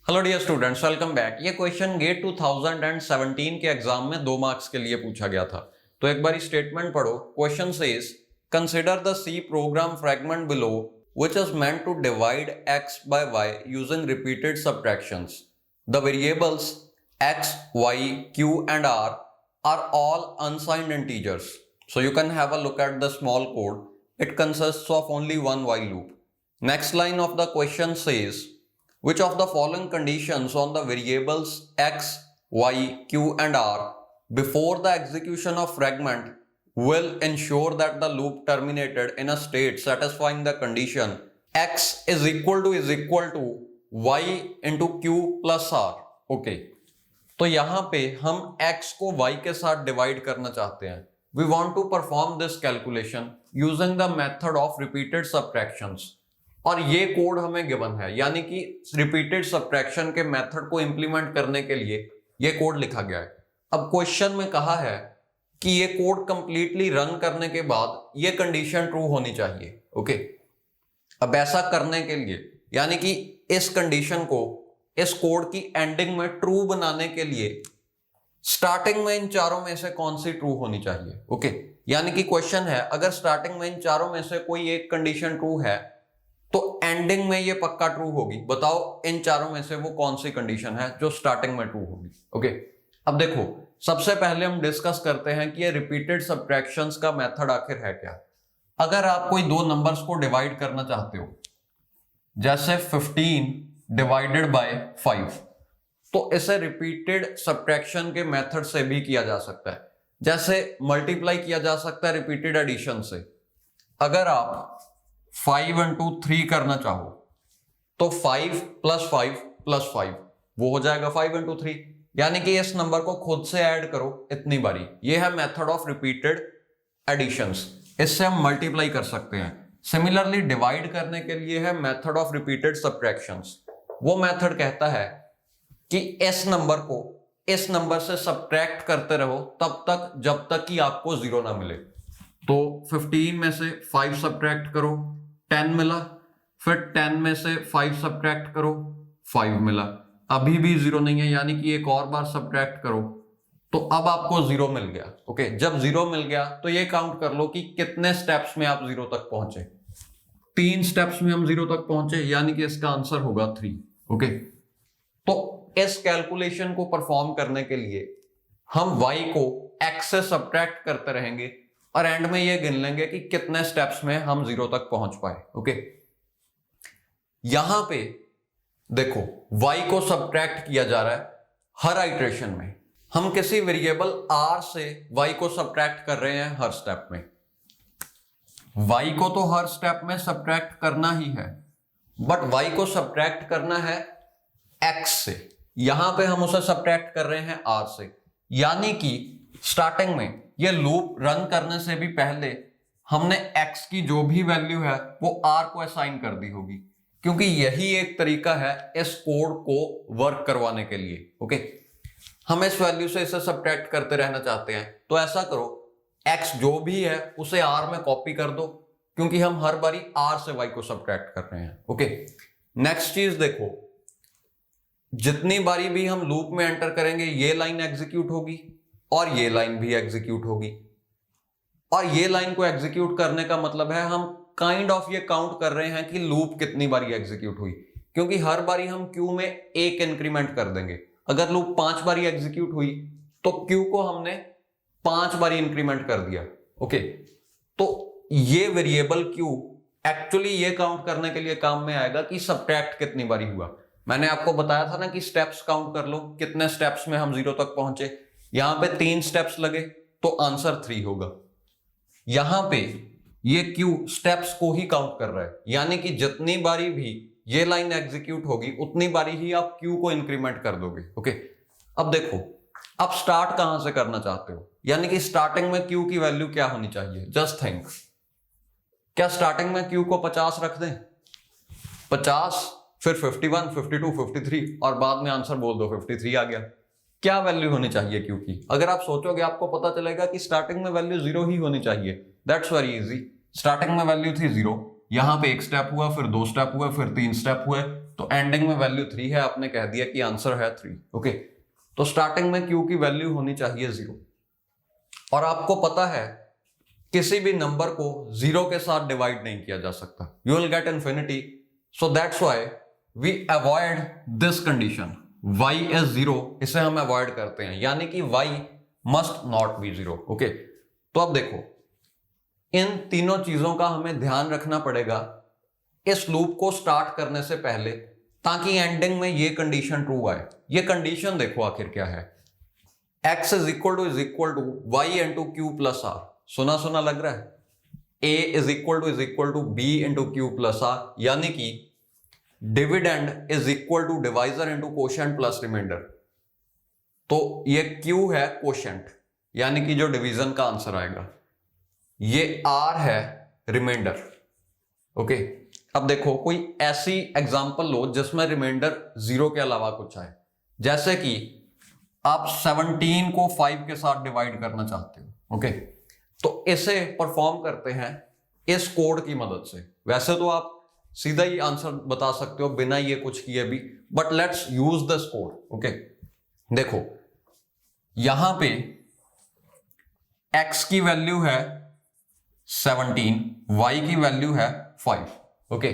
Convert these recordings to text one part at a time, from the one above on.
Hello dear students, welcome back. ये question GATE 2017 के exam में 2 मार्क्स के लिए पूछा गया था। तो एक बार स्टेटमेंट पढ़ो। Question says consider the C program fragment below which is meant to divide x by y using repeated subtractions. The variables x, y, q and r are all unsigned integers. So you can have a look at the small code. It consists of only one while loop. Next line of the question says which of the following conditions on the variables x, y, q and r before the execution of fragment will ensure that the loop terminated in a state satisfying the condition x is equal to y into q plus r. Okay, तो यहां पे हम x को y के साथ divide करना चाहते हैं. We want to perform this calculation using the method of repeated subtractions. और ये कोड हमें गिवन है, यानी कि रिपीटेड सब्ट्रैक्शन के मेथड को इंप्लीमेंट करने के लिए ये कोड लिखा गया है. अब क्वेश्चन में कहा है कि ये कोड कंप्लीटली रन करने के बाद ये कंडीशन ट्रू होनी चाहिए. ओके, अब ऐसा करने के लिए यानी कि इस कंडीशन को इस कोड की एंडिंग में ट्रू बनाने के लिए स्टार्टिंग में इन चारों में से कौन सी ट्रू होनी चाहिए. ओके, यानी कि क्वेश्चन है अगर स्टार्टिंग में इन चारों में से कोई एक कंडीशन ट्रू है तो एंडिंग में ये पक्का ट्रू होगी. बताओ इन चारों में से वो कौन सी कंडीशन है जो स्टार्टिंग में ट्रू होगी. ओके, अब देखो सबसे पहले हम डिस्कस करते हैं कि ये रिपीटेड सब्ट्रैक्शंस का मेथड आखिर है क्या. अगर आप कोई दो नंबर्स को डिवाइड करना चाहते हो, जैसे 15 डिवाइडेड बाय 5, तो इसे रिपीटेड सब्ट्रैक्शन के मेथड से भी किया जा सकता है. जैसे मल्टीप्लाई किया जा सकता है रिपीटेड एडिशन से. अगर आप 5 into 3 करना चाहो तो 5 plus 5 plus 5 वो हो जाएगा 5 into 3, यानी कि इस नंबर को खुद से ऐड करो इतनी बारी. ये है मेथड ऑफ रिपीटेड एडिशंस. इससे हम मल्टीप्लाई कर सकते हैं. सिमिलरली डिवाइड करने के लिए है मेथड ऑफ रिपीटेड सब्ट्रैक्शंस. वो मेथड कहता है कि इस नंबर को इस नंबर से सब्ट्रैक्ट करते रहो तब तक जब तक कि आपको 0 ना मिले. तो 15 में से 5 सब्ट्रैक्ट करो, 10 मिला. फिर 10 में से 5 सब्ट्रैक्ट करो, 5 मिला. अभी भी 0 नहीं है, यानी कि एक और बार सब्ट्रैक्ट करो तो अब आपको 0 मिल गया. ओके, जब 0 मिल गया तो ये काउंट कर लो कि कितने स्टेप्स में आप 0 तक पहुंचे. 3 स्टेप्स में हम 0 तक पहुंचे, यानी कि इसका आंसर होगा 3. ओके, तो इस कैलकुलेशन को परफॉर्म करने के लिए हम y को x से सब्ट्रैक्ट करते रहेंगे और एंड में ये गिन लेंगे कि कितने स्टेप्स में हम 0 तक पहुंच पाए. ओके, यहां पे देखो y को सब्ट्रैक्ट किया जा रहा है हर आइट्रेशन में. हम किसी वेरिएबल r से y को सब्ट्रैक्ट कर रहे हैं हर स्टेप में. y को तो हर स्टेप में सब्ट्रैक्ट करना ही है, बट y को सब्ट्रैक्ट करना है x से. यहां पे हम उसे सब्ट्रैक्ट कर रहे हैं r से, यानी कि स्टार्टिंग में ये लूप रन करने से भी पहले हमने x की जो भी वैल्यू है वो r को असाइन कर दी होगी, क्योंकि यही एक तरीका है इस कोड को वर्क करवाने के लिए. ओके, हम इस वैल्यू से इसे सब्ट्रैक्ट करते रहना चाहते हैं तो ऐसा करो x जो भी है उसे r में कॉपी कर दो, क्योंकि हम हर बारी r से y को सब्ट्रैक्ट कर रहे हैं. ओके, नेक्स्ट चीज देखो, जितनी बारी भी हम लूप में एंटर करेंगे ये लाइन एग्जीक्यूट होगी और ये लाइन भी एग्जीक्यूट होगी. और ये लाइन को एग्जीक्यूट करने का मतलब है हम काइंड ऑफ ये काउंट कर रहे हैं कि लूप कितनी बारी एग्जीक्यूट हुई, क्योंकि हर बारी हम क्यू में एक इंक्रीमेंट कर देंगे. अगर लूप 5 बारी एग्जीक्यूट हुई तो क्यू को हमने 5 बारी इंक्रीमेंट कर दिया. ओके, तो ये वेरिएबल क्यू एक्चुअली ये काउंट करने के लिए काम में आएगा कि सब्ट्रैक्ट कितनी बारी हुआ. मैंने आपको बताया था ना कि स्टेप्स काउंट कर लो, कितने स्टेप्स में हम 0 तक पहुंचे. यहां पे 3 स्टेप्स लगे तो आंसर 3 होगा. यहां पे ये क्यू स्टेप्स को ही काउंट कर रहा है, यानी कि जितनी बारी भी ये लाइन एग्जीक्यूट होगी उतनी बारी ही आप क्यू को इंक्रीमेंट कर दोगे. ओके, अब देखो आप स्टार्ट कहां से करना चाहते हो, यानी कि स्टार्टिंग में क्यू की वैल्यू क्या होनी चाहिए. जस्ट थिंक, क्या स्टार्टिंग में क्यू को 50 रख दें? 50, फिर 51, 52, 53 और बाद में आंसर बोल दो 53 आ गया. क्या वैल्यू होनी चाहिए क्यू की? अगर आप सोचोगे आपको पता चलेगा कि स्टार्टिंग में वैल्यू 0 ही होनी चाहिए. That's very easy. स्टार्टिंग में वैल्यू थी 0, यहां पे एक स्टेप हुआ, फिर 2 स्टेप हुए, फिर 3 स्टेप हुए, तो एंडिंग में वैल्यू 3 है, आपने कह दिया कि आंसर है 3। ओके, तो स्टार्टिंग में Q की वैल्यू होनी चाहिए 0, और आपको पता है किसी भी नंबर को 0 के साथ डिवाइड नहीं किया जा सकता, you will get infinity. So that's why we avoid this condition, y is 0, इसे हम अवॉइड करते हैं, यानी कि y must not be 0। Okay, तो अब देखो इन तीनों चीजों का हमें ध्यान रखना पड़ेगा इस लूप को स्टार्ट करने से पहले, ताकि एंडिंग में ये कंडीशन ट्रू आए। ये कंडीशन देखो आखिर क्या है, x is equal to y into Q plus R. सुना सुना लग रहा है, a is equal to b into Q plus R, यानी कि dividend is equal to divisor into quotient plus remainder. तो ये q है कोशेंट, यानी कि जो डिवीजन का आंसर आएगा, ये r है रिमाइंडर। ओके, अब देखो कोई ऐसी एग्जांपल लो जिसमें रिमाइंडर 0 के अलावा कुछ आए, जैसे कि आप 17 को 5 के साथ डिवाइड करना चाहते हो। ओके, तो इसे परफॉर्म करते हैं इस कोड की मदद से। वैसे तो आप सीधा ही आंसर बता सकते हो बिना ये कुछ किए भी, but let's use this code. Okay, देखो यहां पे x की वैल्यू है 17, y की वैल्यू है 5। ओके,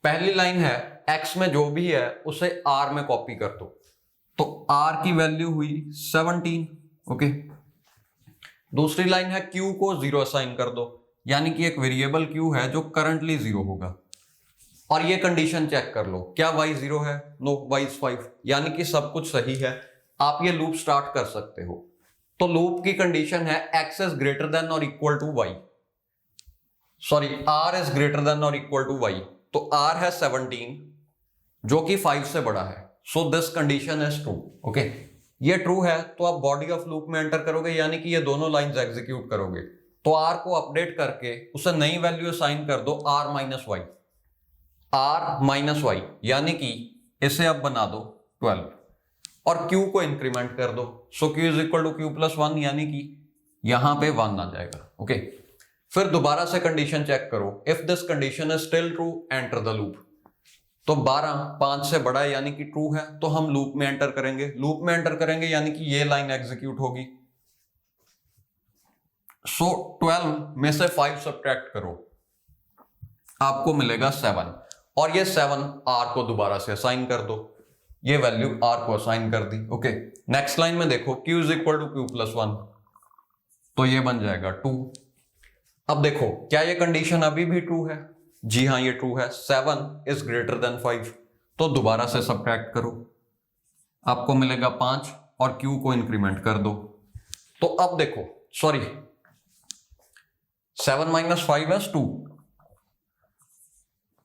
पहली लाइन है x में जो भी है उसे r में कॉपी कर दो, तो r की वैल्यू हुई 17। ओके, दूसरी लाइन है q को 0 असाइन कर दो, यानी कि एक वेरिएबल q है जो करंटली 0 होगा, और ये कंडीशन चेक कर लो, क्या y 0 है? नो, y इज 5, यानी कि सब कुछ सही है। आप ये लूप स्टार्ट कर सकते हो। तो लूप की कंडीशन है x इज ग्रेटर देन और equal to y, sorry r is greater than और इक्वल टू y। तो r है 17 जो कि 5 से बड़ा है, so this condition is true. Okay, ये ट्रू है तो आप बॉडी ऑफ लूप में एंटर करोगे, यानी कि ये दोनों लाइंस एग्जीक्यूट करोगे। तो r को अपडेट करके उसे नई वैल्यू असाइन कर दो r माइनस वाई, यानी कि इसे अब बना दो 12, और q को इंक्रीमेंट कर दो, so q is equal to Q plus 1, यानी कि यहां पे 1 आ जाएगा। ओके, फिर दोबारा से कंडीशन चेक करो, if this condition is still true enter the loop. तो 12 5 से बड़ा है, यानी कि ट्रू है, तो हम लूप में एंटर करेंगे। लूप में एंटर करेंगे यानी कि ये लाइन एग्जीक्यूट होगी। सो 12 में से 5 सब्ट्रैक्ट करो, आपको मिलेगा 7, और ये 7 r को दोबारा से असाइन कर दो, ये वैल्यू r को असाइन कर दी। ओके, नेक्स्ट लाइन में देखो q is equal to Q plus 1, तो ये बन जाएगा 2। अब देखो क्या ये कंडीशन अभी भी ट्रू है? जी हाँ, ये ट्रू है, 7 इज ग्रेटर देन 5, तो दोबारा से सब्ट्रैक्ट करो, आपको मिलेगा 5, और q को इंक्रीमेंट कर दो। तो अब देखो, सॉरी 7 माइनस 5 इज 2,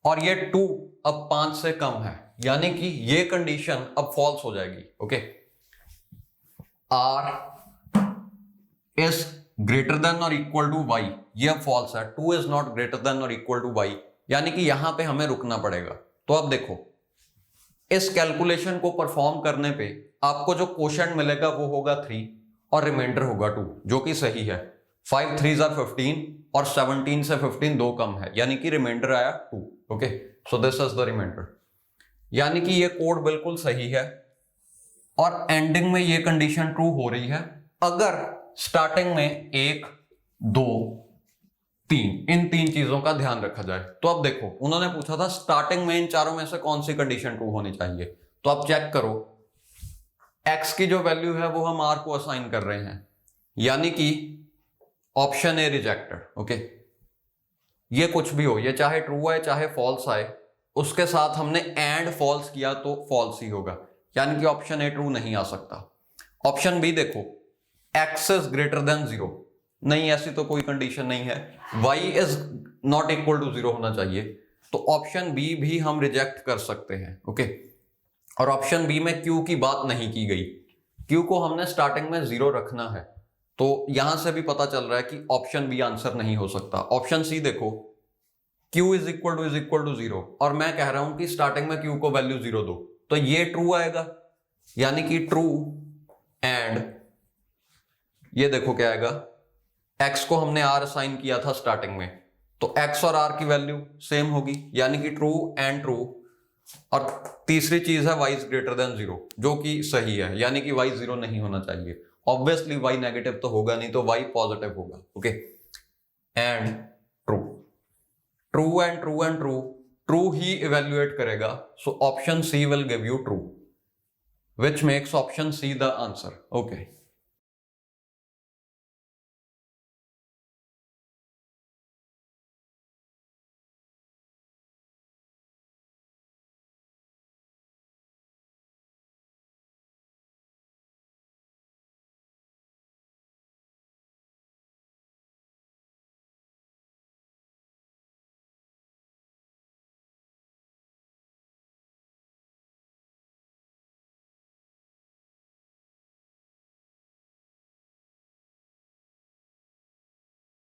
और ये 2 अब 5 से कम है, यानी कि ये कंडीशन अब फॉल्स हो जाएगी। Okay, r is greater than और इक्वल टू y, ये अब फॉल्स है। 2 इज नॉट ग्रेटर देन और इक्वल टू y, यानी कि यहां पे हमें रुकना पड़ेगा। तो अब देखो इस कैलकुलेशन को परफॉर्म करने पे आपको जो क्वोशंट मिलेगा वो होगा 3 और रिमाइंडर होगा 2, जो कि सही है। 5 3s are 15 और 17 से 15 दो कम है, यानी कि रिमाइंडर आया 2। Okay, so this is the remainder, यानी कि ये कोड बिल्कुल सही है, और एंडिंग में ये कंडीशन ट्रू हो रही है अगर स्टार्टिंग में 1 2 3 इन 3 चीजों का ध्यान रखा जाए। तो अब देखो उन्होंने पूछा था स्टार्टिंग में इन चारों में से कौन सी कंडीशन ट्रू होनी चाहिए, तो आप चेक करो, x की जो वैल्यू है वो हम r को असाइन कर रहे हैं, यानी कि ऑप्शन ए रिजेक्टेड। ओके, ये कुछ भी हो, ये चाहे ट्रू आए चाहे फॉल्स आए, उसके साथ हमने एंड फॉल्स किया तो फॉल्स ही होगा, यानी कि ऑप्शन ए ट्रू नहीं आ सकता। ऑप्शन बी देखो, x इज ग्रेटर देन 0, नहीं ऐसी तो कोई कंडीशन नहीं है। y is not equal to 0 होना चाहिए, तो ऑप्शन बी भी हम रिजेक्ट कर सकते हैं। ओके, और ऑप्शन बी में q की बात नहीं की गई, q को हमने स्टार्टिंग में 0 रखना है, तो यहां से भी पता चल रहा है कि ऑप्शन बी आंसर नहीं हो सकता। ऑप्शन सी देखो, q इज इक्वल टू 0, और मैं कह रहा हूं कि स्टार्टिंग में q को वैल्यू 0 दो, तो ये ट्रू आएगा, यानी कि ट्रू, एंड ये देखो क्या आएगा, x को हमने r असाइन किया था स्टार्टिंग में, तो x और r की वैल्यू सेम होगी, यानी कि ट्रू एंड ट्रू, और तीसरी चीज है y इज ग्रेटर देन 0, जो कि सही है, यानी कि y 0 नहीं होना चाहिए। ऑब्वियसली y नेगेटिव तो होगा नहीं, तो y पॉजिटिव होगा। Okay, and true, true and true and true, true ही इवेल्युएट करेगा, so option C will give you true, which makes option C the answer. Okay.